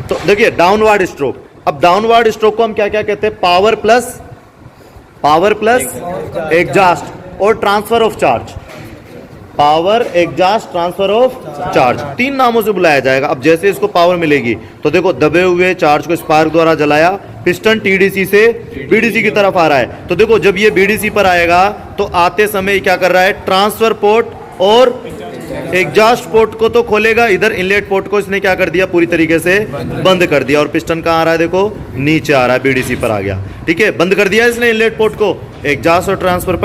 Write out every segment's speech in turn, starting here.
तो देखिए downward stroke, अब डाउनवर्ड स्ट्रोक को हम क्या क्या कहते हैं, पावर प्लस एग्जास्ट और transfer of charge, power exhaust transfer of charge, तीन नामों से बुलाया जाएगा। अब जैसे इसको पावर मिलेगी तो देखो दबे हुए चार्ज को स्पार्क द्वारा जलाया, पिस्टन टीडीसी से बीडीसी की तरफ आ रहा है, तो देखो जब ये बीडीसी पर आएगा तो आते समय क्या कर रहा है, ट्रांसफर पोर्ट और एग्जॉस्ट पोर्ट को तो खोलेगा, इधर इनलेट पोर्ट को इसने क्या कर दिया, पूरी तरीके से बंद कर दिया। और पिस्टन कहाँ आ रहा है, देखो नीचे आ रहा है, बीडीसी पर आ गया, ठीक है, बंद कर दिया इसने इनलेट पोर्ट को, एग्जॉस्ट और ट्रांसफर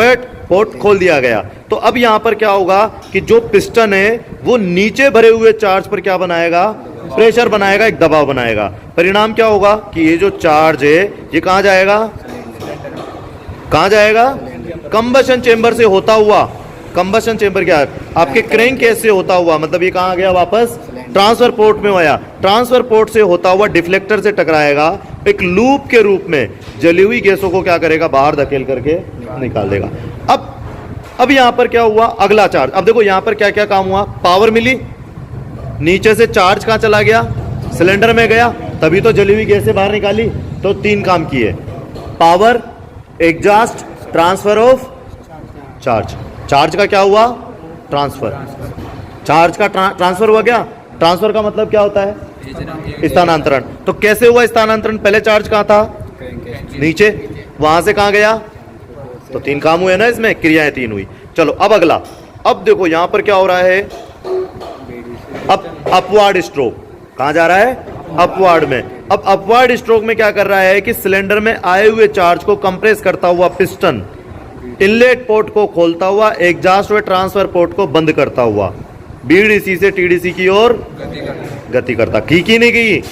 पोर्ट खोल दिया गया। तो अब यहां पर क्या होगा कि जो पिस्टन है वो नीचे भरे हुए चार्ज पर क्या बनाएगा, प्रेशर बनाएगा, एक दबाव बनाएगा। परिणाम क्या होगा कि ये जो चार्ज है ये कहां जाएगा, कंबशन चेंबर से होता हुआ, कंबशन चेंबर क्या है आपके क्रैंक केस से होता हुआ, मतलब ये कहां गया, वापस ट्रांसफर पोर्ट में आया, ट्रांसफर पोर्ट से होता हुआ डिफ्लेक्टर से टकराएगा, एक लूप के रूप में जली हुई गैसों को क्या करेगा, बाहर धकेल करके निकाल देगा। अब यहां पर क्या हुआ, अगला चार्ज, अब देखो यहां पर क्या क्या काम हुआ, पावर मिली, नीचे से चार्ज कहां चला गया, सिलेंडर में गया, तभी तो जली हुई गैसें बाहर निकाली। तो तीन काम किए, power, exhaust, transfer of charge. Charge का क्या हुआ, ट्रांसफर, चार्ज का ट्रांसफर हुआ क्या, ट्रांसफर का मतलब क्या होता है, स्थानांतरण। तो कैसे हुआ स्थानांतरण, पहले चार्ज कहां था, नीचे, वहां से कहां गया, तो तीन काम हुए ना इसमें, क्रियाएं तीन हुई। चलो अब अगला, अब देखो यहां पर क्या हो रहा है, अब अपवर्ड स्ट्रोक, कहां जा रहा है, अपवर्ड में। अब अपवर्ड स्ट्रोक में क्या कर रहा है कि सिलेंडर में आए हुए चार्ज को कंप्रेस करता हुआ पिस्टन इनलेट पोर्ट को खोलता हुआ, एग्जॉस्ट व ट्रांसफर पोर्ट को बंद करता हुआ बीडीसी से टीडीसी की ओर गति करता, की नहीं की,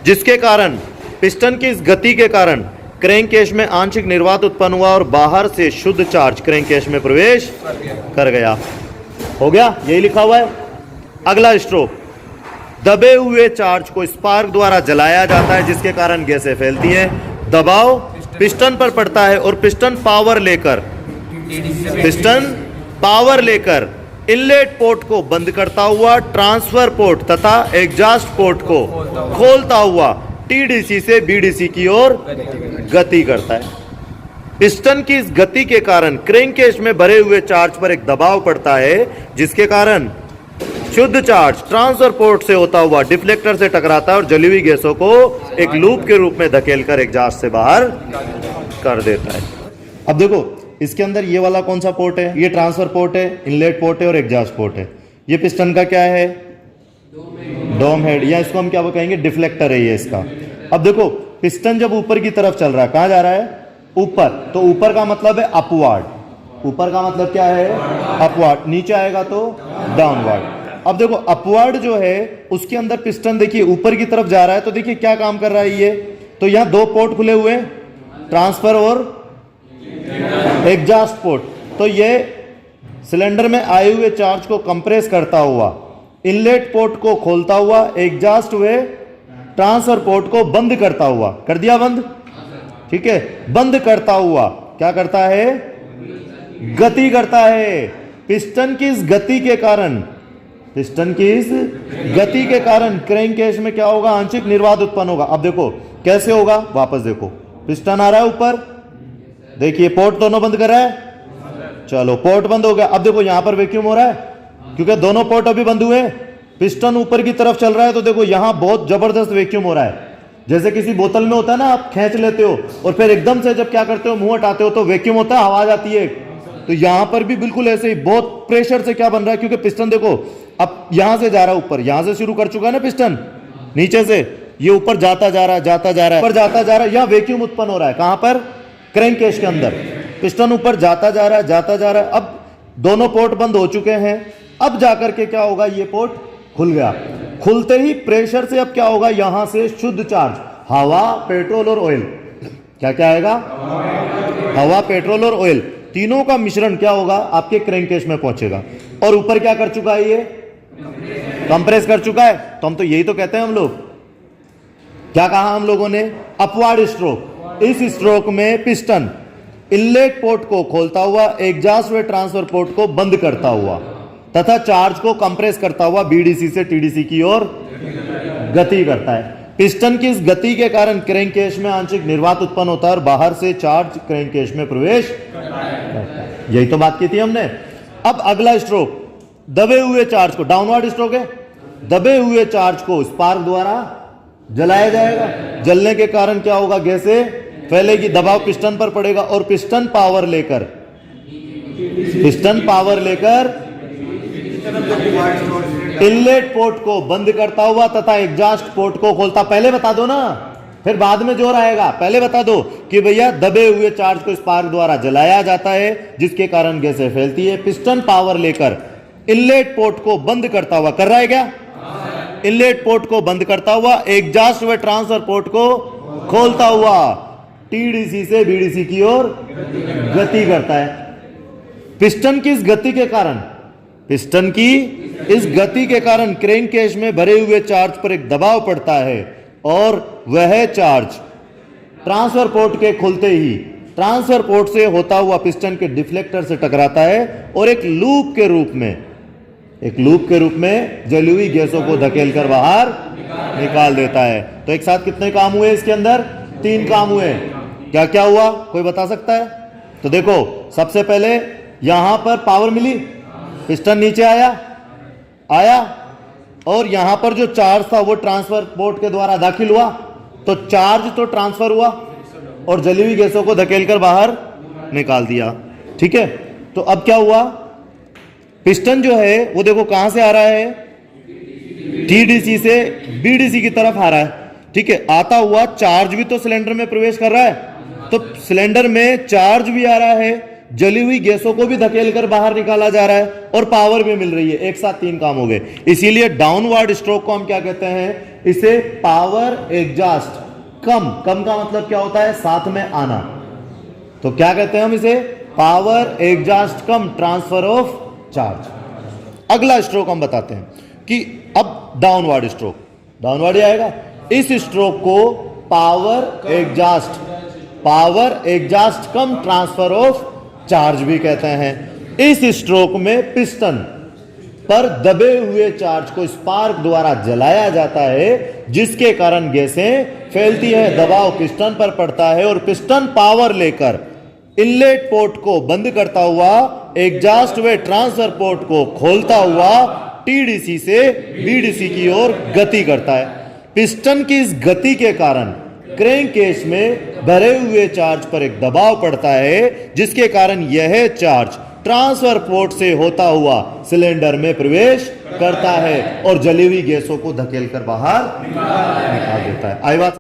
जिसके कारण पिस्टन की इस गति के कारण क्रैंककेस में आंशिक निर्वात उत्पन्न हुआ और बाहर से शुद्ध चार्ज क्रैंककेस में प्रवेश कर गया। हो गया, यही लिखा हुआ है। अगला स्ट्रोक, दबे हुए चार्ज को स्पार्क द्वारा जलाया जाता है, जिसके कारण गैसें फैलती हैं, दबाव पिस्टन पर पड़ता है और पिस्टन पावर लेकर इनलेट पोर्ट को बंद करता हुआ ट्रांसफर पोर्ट तथा एग्जॉस्ट पोर्ट को खोलता हुआ टीडीसी से बीडीसी की ओर गति करता है। पिस्टन की इस गति के कारण क्रैंककेस में भरे हुए चार्ज पर एक दबाव पड़ता है, जिसके कारण शुद्ध चार्ज ट्रांसफर पोर्ट से होता हुआ डिफ्लेक्टर से टकराता है और जली हुई गैसों को एक लूप के रूप में धकेलकर एग्जॉस्ट से बाहर कर देता है। अब देखो इसके अंदर ये वाला कौन सा पोर्ट है, ये ट्रांसफर पोर्ट है, इनलेट पोर्ट है और एग्जॉस्ट पोर्ट है। ये पिस्टन का क्या है, डोम हेड, या इसको हम क्या कहेंगे, डिफ्लेक्टर है ये इसका। अब देखो पिस्टन जब ऊपर की तरफ चल रहा है, कहां जा रहा है, ऊपर, तो ऊपर का मतलब है अपवर्ड, ऊपर का मतलब क्या है, अपवर्ड, नीचे आएगा तो डाउनवर्ड। अब देखो अपवर्ड जो है उसके अंदर पिस्टन देखिए ऊपर की तरफ जा रहा है, तो देखिए क्या काम कर रहा है ये, तो यहां दो पोर्ट खुले हुए, ट्रांसफर और एग्जॉस्ट पोर्ट, तो ये सिलेंडर में आए हुए चार्ज को कंप्रेस करता हुआ इनलेट पोर्ट को खोलता हुआ, एग्जॉस्ट वे ट्रांसफर पोर्ट को बंद करता हुआ, कर दिया बंद, ठीक है, बंद करता हुआ क्या करता है, गति करता है। पिस्टन की इस गति के कारण, क्रैंककेस में क्या होगा, आंशिक निर्वात उत्पन्न होगा। अब देखो कैसे होगा, वापस देखो, पिस्टन आ रहा है ऊपर, देखिए पोर्ट दोनों बंद कर रहा है, चलो पोर्ट बंद हो गया। अब देखो यहां पर वैक्यूम हो रहा है, क्योंकि दोनों पोर्ट अभी बंद हुए, पिस्टन ऊपर की तरफ चल रहा है, तो देखो यहां बहुत जबरदस्त वैक्यूम हो रहा है। जैसे किसी बोतल में होता है ना, आप खींच लेते हो और फिर एकदम से जब क्या करते हो, मुंह हटाते हो तो वैक्यूम होता है, आवाज आती है, तो यहां पर भी बिल्कुल ऐसे ही बहुत प्रेशर से क्या बन रहा है, क्योंकि पिस्टन देखो अब यहां से जा रहा है ऊपर, यहां से शुरू कर चुका है ना पिस्टन, नीचे से ये ऊपर जाता जा रहा है, ऊपर जाता जा रहा है, यहां वैक्यूम उत्पन्न हो रहा है, कहां पर, क्रैंककेस के अंदर, पिस्टन ऊपर जाता जा रहा है। अब दोनों पोर्ट बंद हो चुके हैं, अब जाकर के क्या होगा, ये पोर्ट खुल गया, खुलते ही प्रेशर से अब क्या होगा, यहां से शुद्ध चार्ज, हवा, पेट्रोल और ऑयल, क्या क्या आएगा, हवा, पेट्रोल और ऑयल, तीनों का मिश्रण क्या होगा, आपके क्रैंककेस में पहुंचेगा। और ऊपर क्या कर चुका है, ये कंप्रेस कर चुका है। तो हम तो यही तो कहते हैं हम लोग, क्या कहा हम लोगों ने, अपवर्ड स्ट्रोक। इस स्ट्रोक में पिस्टन इनलेट पोर्ट को खोलता हुआ, एग्जॉस्ट व ट्रांसफर पोर्ट को बंद करता हुआ, तथा चार्ज को कंप्रेस करता हुआ बीडीसी से टीडीसी की ओर गति करता है। पिस्टन की इस गति के कारण क्रैंककेस में आंशिक निर्वात उत्पन्न होता है और बाहर से चार्ज क्रैंककेस में प्रवेश करता है। यही तो बात की थी हमने। अब अगला स्ट्रोक, दबे हुए चार्ज को, डाउनवर्ड स्ट्रोक है, दबे हुए चार्ज को स्पार्क द्वारा जलाया जाएगा। जलने के कारण क्या होगा, गैसें फैलेगी, दबाव पिस्टन पर पड़ेगा और पिस्टन पावर लेकर इनलेट पोर्ट को बंद करता हुआ तथा एग्जॉस्ट पोर्ट को खोलता। पहले बता दो ना, फिर बाद में जोर आएगा। पहले बता दो कि भैया दबे हुए चार्ज को स्पार्क द्वारा जलाया जाता है जिसके कारण गैसें फैलती है। पिस्टन पावर लेकर इनलेट पोर्ट को बंद करता हुआ, कर रहा है क्या, इनलेट पोर्ट को बंद करता हुआ एग्जॉस्ट व ट्रांसफर पोर्ट को खोलता हुआ टीडीसी से बीडीसी की ओर गति करता है। पिस्टन की इस गति के कारण क्रैंककेस में भरे हुए चार्ज पर एक दबाव पड़ता है और वह चार्ज ट्रांसफर पोर्ट के खुलते ही ट्रांसफर पोर्ट से होता हुआ पिस्टन के डिफ्लेक्टर से टकराता है और एक लूप के रूप में जली हुई गैसों को धकेलकर बाहर निकाल देता है। तो एक साथ कितने काम हुए इसके अंदर, 3 काम हुए। क्या क्या हुआ, कोई बता सकता है? तो देखो, सबसे पहले यहां पर पावर मिली, पिस्टन नीचे आया और यहां पर जो चार्ज था वो ट्रांसफर पोर्ट के द्वारा दाखिल हुआ, तो चार्ज तो ट्रांसफर हुआ और जली हुई गैसों को धकेलकर बाहर निकाल दिया। ठीक है, तो अब क्या हुआ, पिस्टन जो है वो देखो कहां से आ रहा है, टीडीसी से बीडीसी की तरफ आ रहा है। ठीक है, आता हुआ चार्ज भी तो सिलेंडर में प्रवेश कर रहा है, तो सिलेंडर में चार्ज भी आ रहा है, जली हुई गैसों को भी धकेलकर बाहर निकाला जा रहा है और पावर भी मिल रही है। एक साथ 3 काम हो गए। इसीलिए डाउनवर्ड स्ट्रोक को हम क्या कहते हैं, इसे पावर एग्जॉस्ट कम का मतलब क्या होता है, साथ में आना। तो क्या कहते हैं हम इसे, power exhaust come transfer of charge. अगला स्ट्रोक हम बताते हैं कि अब डाउनवर्ड ही आएगा। इस स्ट्रोक को power exhaust come transfer of charge भी कहते हैं। इस स्ट्रोक में पिस्टन पर दबे हुए चार्ज को स्पार्क द्वारा जलाया जाता है जिसके कारण गैसें फैलती है, दबाव पिस्टन पर पड़ता है और पिस्टन पावर लेकर इनलेट पोर्ट को बंद करता हुआ एग्जॉस्ट व ट्रांसफर पोर्ट को खोलता हुआ टीडीसी से बीडीसी की ओर गति करता है। पिस्टन की इस गति के कारण क्रैंककेस में भरे हुए चार्ज पर एक दबाव पड़ता है जिसके कारण यह चार्ज ट्रांसफर पोर्ट से होता हुआ सिलेंडर में प्रवेश करता है और जली हुई गैसों को धकेलकर बाहर निकाल देता है। आई बात?